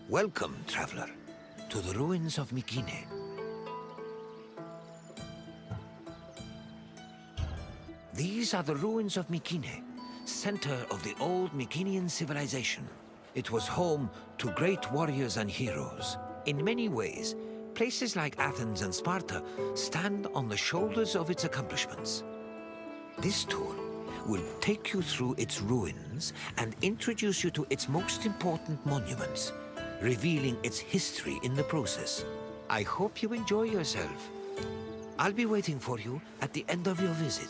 Welcome, traveler, to the Ruins of Makini. These are the Ruins of Makini, center of the old Mycenaean Civilization. It was home to great warriors and heroes. In many ways, places like Athens and Sparta stand on the shoulders of its accomplishments. This tour will take you through its ruins and introduce you to its most important monuments, revealing its history in the process. I hope you enjoy yourself. I'll be waiting for you at the end of your visit.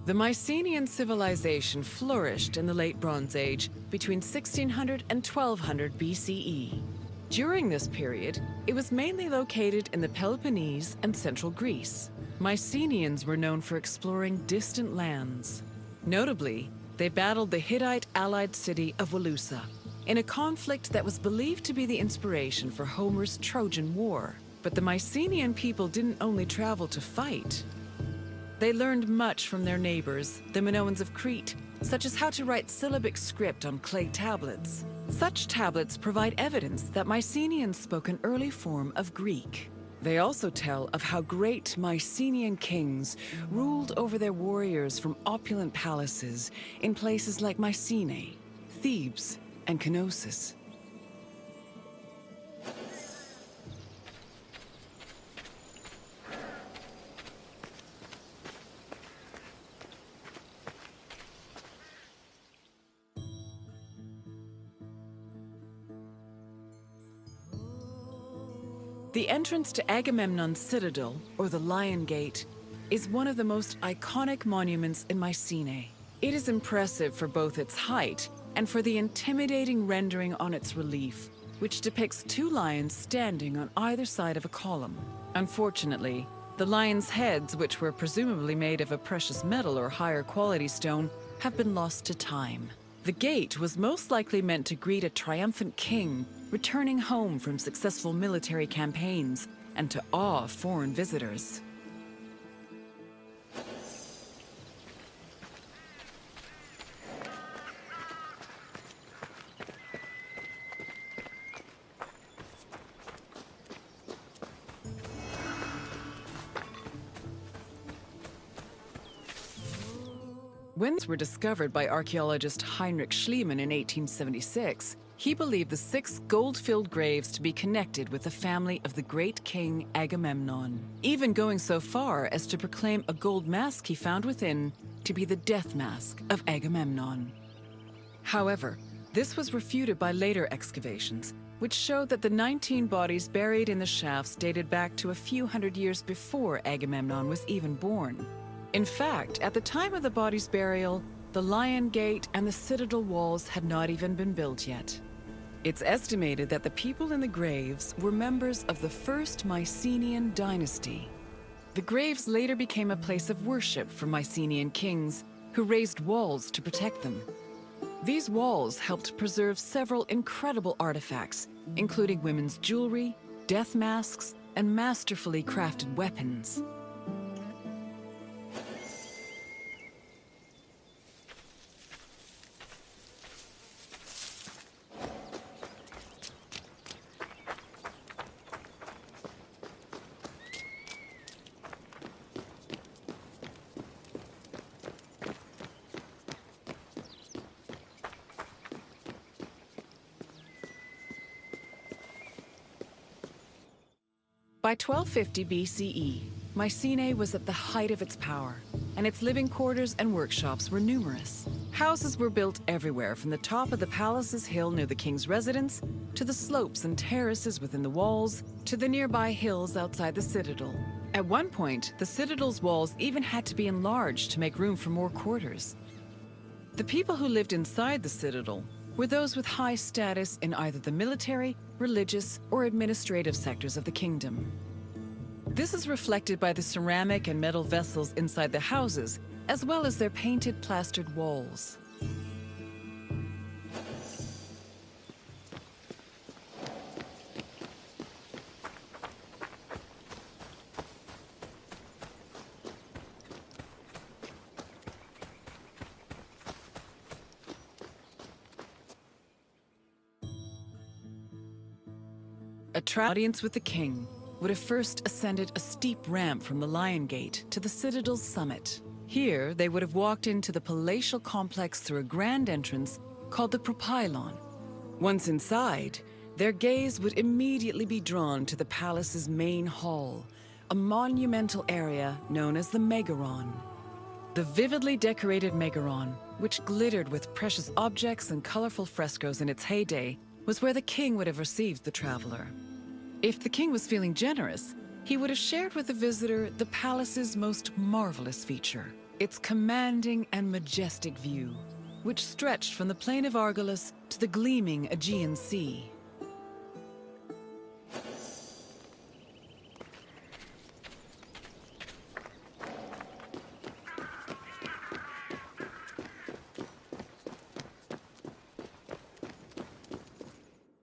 The Mycenaean Civilization flourished in the Late Bronze Age between 1600 and 1200 BCE. During this period, it was mainly located in the Peloponnese and central Greece. Mycenaeans were known for exploring distant lands. Notably, they battled the Hittite allied city of Walusa in a conflict that was believed to be the inspiration for Homer's Trojan War. But the Mycenaean people didn't only travel to fight. They learned much from their neighbors, the Minoans of Crete, such as how to write syllabic script on clay tablets. Such tablets provide evidence that Mycenaeans spoke an early form of Greek. They also tell of how great Mycenaean kings ruled over their warriors from opulent palaces in places like Mycenae, Thebes, and Knossos. The entrance to Agamemnon Citadel, or the Lion Gate, is one of the most iconic monuments in Mycenae. It is impressive for both its height and for the intimidating rendering on its relief, which depicts two lions standing on either side of a column. Unfortunately, the lions' heads, which were presumably made of a precious metal or higher quality stone, have been lost to time. The gate was most likely meant to greet a triumphant king returning home from successful military campaigns and to awe foreign visitors. When these were discovered by archaeologist Heinrich Schliemann in 1876, he believed the 6 gold-filled graves to be connected with the family of the great king Agamemnon, even going so far as to proclaim a gold mask he found within to be the death mask of Agamemnon. However, this was refuted by later excavations, which showed that the 19 bodies buried in the shafts dated back to a few hundred years before Agamemnon was even born. In fact, at the time of the body's burial, the Lion Gate and the citadel walls had not even been built yet. It's estimated that the people in the graves were members of the first Mycenaean dynasty. The graves later became a place of worship for Mycenaean kings, who raised walls to protect them. These walls helped preserve several incredible artifacts, including women's jewelry, death masks, and masterfully crafted weapons. By 1250 BCE, Mycenae was at the height of its power, and its living quarters and workshops were numerous. Houses were built everywhere, from the top of the palace's hill near the king's residence, to the slopes and terraces within the walls, to the nearby hills outside the citadel. At one point, the citadel's walls even had to be enlarged to make room for more quarters. The people who lived inside the citadel were those with high status in either the military, religious, or administrative sectors of the kingdom. This is reflected by the ceramic and metal vessels inside the houses, as well as their painted plastered walls. A audience with the king would have first ascended a steep ramp from the Lion Gate to the Citadel's summit. Here, they would have walked into the palatial complex through a grand entrance called the Propylon. Once inside, their gaze would immediately be drawn to the palace's main hall, a monumental area known as the Megaron. The vividly decorated Megaron, which glittered with precious objects and colorful frescoes in its heyday, was where the king would have received the traveler. If the king was feeling generous, he would have shared with the visitor the palace's most marvelous feature, its commanding and majestic view, which stretched from the plain of Argolis to the gleaming Aegean Sea.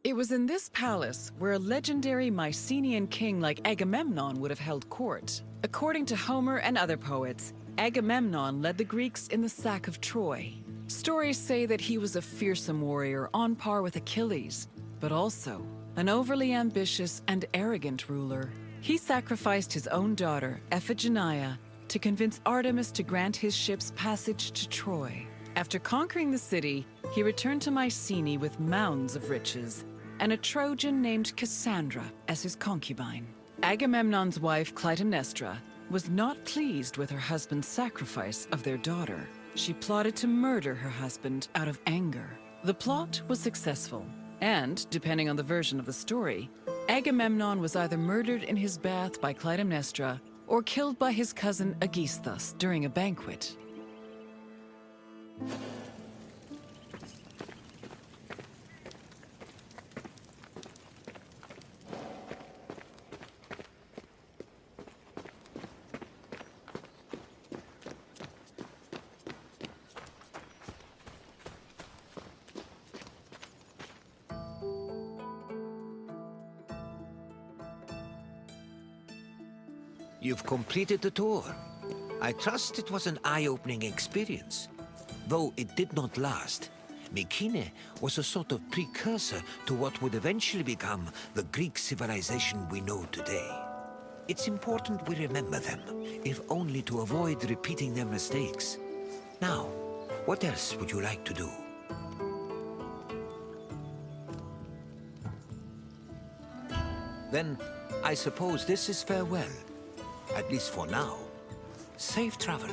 It was in this palace where a legendary Mycenaean king like Agamemnon would have held court. According to Homer and other poets, Agamemnon led the Greeks in the sack of Troy. Stories say that he was a fearsome warrior on par with Achilles, but also an overly ambitious and arrogant ruler. He sacrificed his own daughter, Iphigenia, to convince Artemis to grant his ship's passage to Troy. After conquering the city, he returned to Mycenae with mounds of riches, and a Trojan named Cassandra as his concubine. Agamemnon's wife, Clytemnestra, was not pleased with her husband's sacrifice of their daughter. She plotted to murder her husband out of anger. The plot was successful, and, depending on the version of the story, Agamemnon was either murdered in his bath by Clytemnestra or killed by his cousin Aegisthus during a banquet. You've completed the tour. I trust it was an eye-opening experience. Though it did not last, Makini was a sort of precursor to what would eventually become the Greek civilization we know today. It's important we remember them, if only to avoid repeating their mistakes. Now, what else would you like to do? Then, I suppose this is farewell. At least for now. Safe travels.